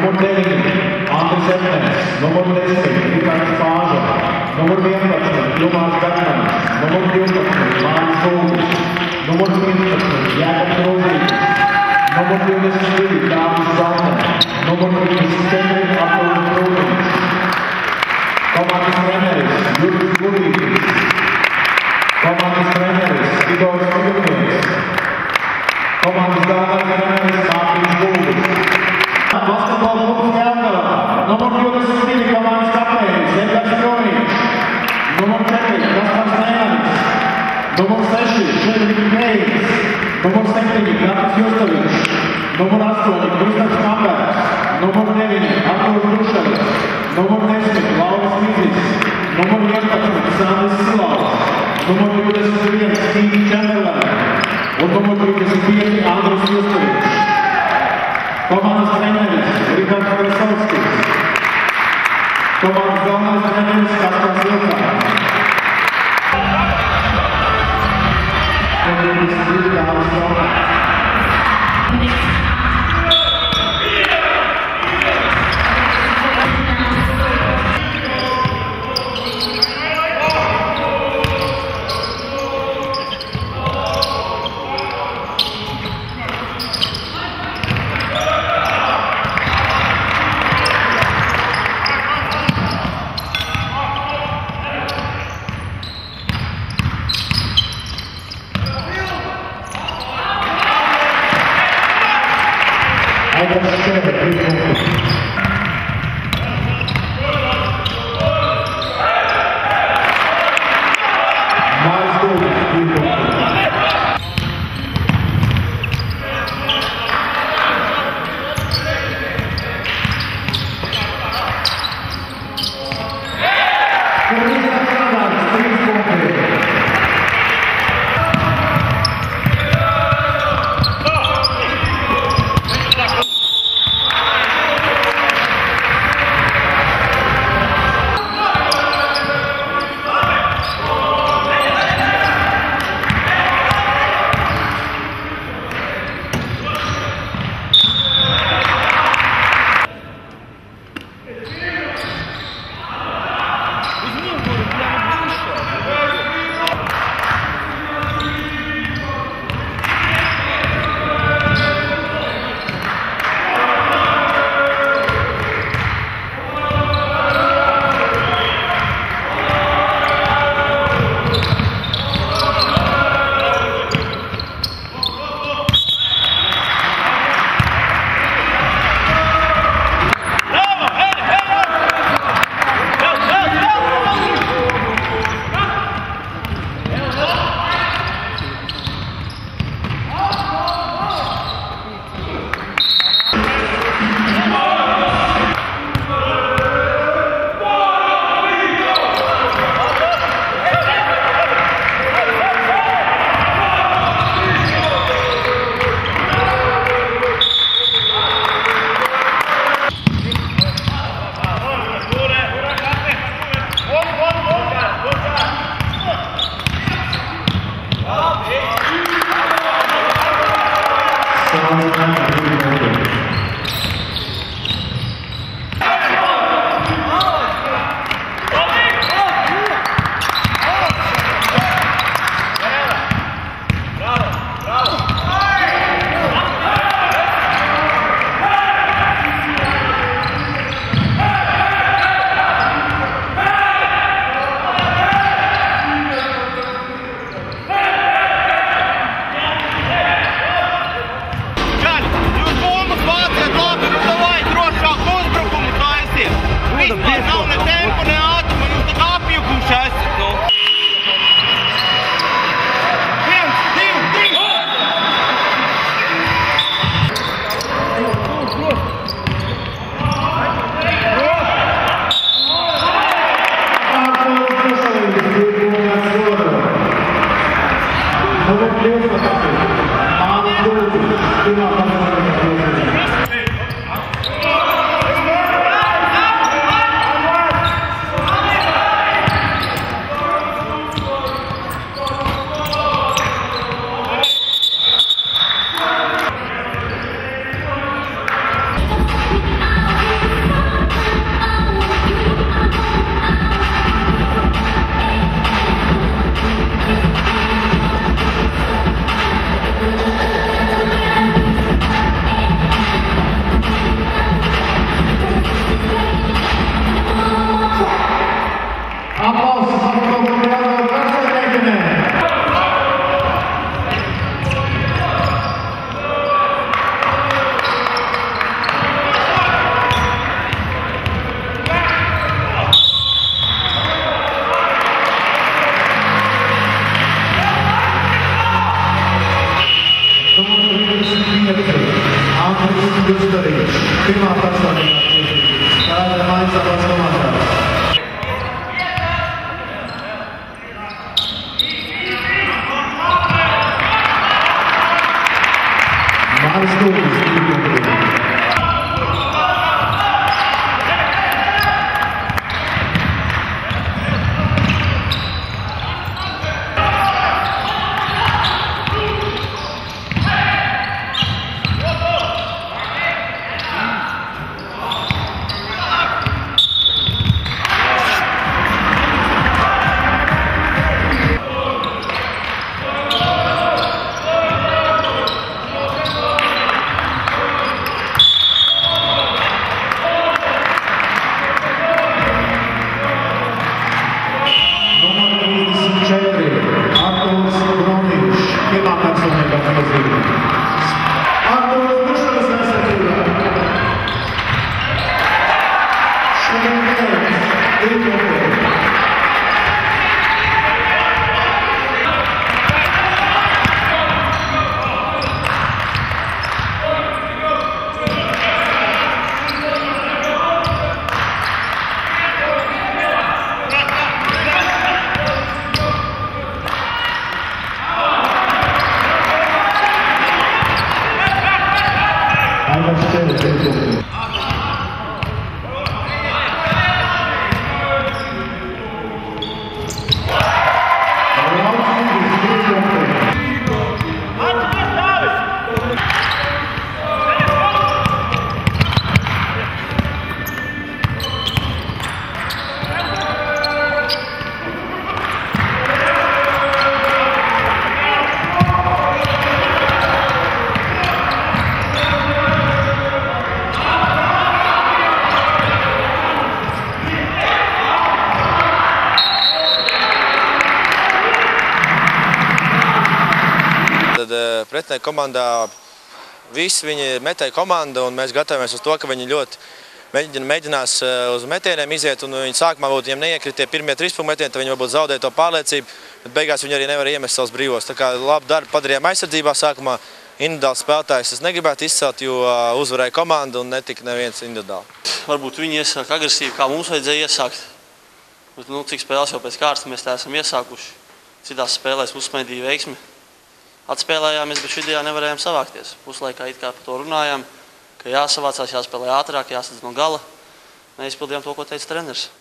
Numur 9, Andris Epnes. Numur 10, Rikārds Pāža. Numur 11, Ilmārs Bermans. Numur 12, Māris Ulris. Numur 15, Jākabs Rozītis. Numur 22, Dāvis Zalne. Numur 34, Apollos Rūdins. Komandas treneris Juris Gulītis. Komandas treneris Igors Figurnieks. Komandas galvenais treneris Mārtiņš Gulbis. Basketbola klubs Jelgava. Numur 22, komandas kapteinis Edgars Joniņš. Numur 4, Kaspars Nēnanis. Numur 6, Šedriks Kreits. Numur 7, Gatis Justovičs. Numur 8, Kristaps Kambergs. Numur 9, Artūrs Drušelis. Numur 10, Lauris Mizis. Numur 11, Sandis Silaus. Numur 21, Stīvs Čemberlens. Un numur 35, Andris Justovičs. Komandas treneris Rikārds Krasovskis. Komandas galvenais treneris Kaspars Vilkāns. pirmā personīgā tiesības. Spēlētāji maiņas abās komandās. Māris Gulbis, 2 punkti. Pretinieka komandā visi viņi ir metēja komanda, un mēs gatavamies uz to, ka viņi ļoti mēģinās uz metieniem iziet, un viņi sākumā būtu, ja neiekrit tie pirmie 3 punktu metieni, tad viņi varbūt zaudēja to pārliecību, bet beigās viņi arī nevar iemest savus brīvos. Tā kā labu darbu padarījām aizsardzībā sākumā, individuāls spēlētājs es negribētu izcelt, jo uzvarēja komanda un netika neviens individuāli. Varbūt viņi iesāk agresīvi, kā mums vajadzēja iesākt. Bet, cik spēles jau pēc kārtas mēs tā esam iesākuši. Citās spēlēs uzsmaidīja veiksmi. Atspēlējāmies, bet šidījā nevarējām savākties. Puslaikā it kā par to runājām, ka jāsavācās, jāspēlē ātrāk, jāsadz no gala. Neizpildījām to, ko teica treneris.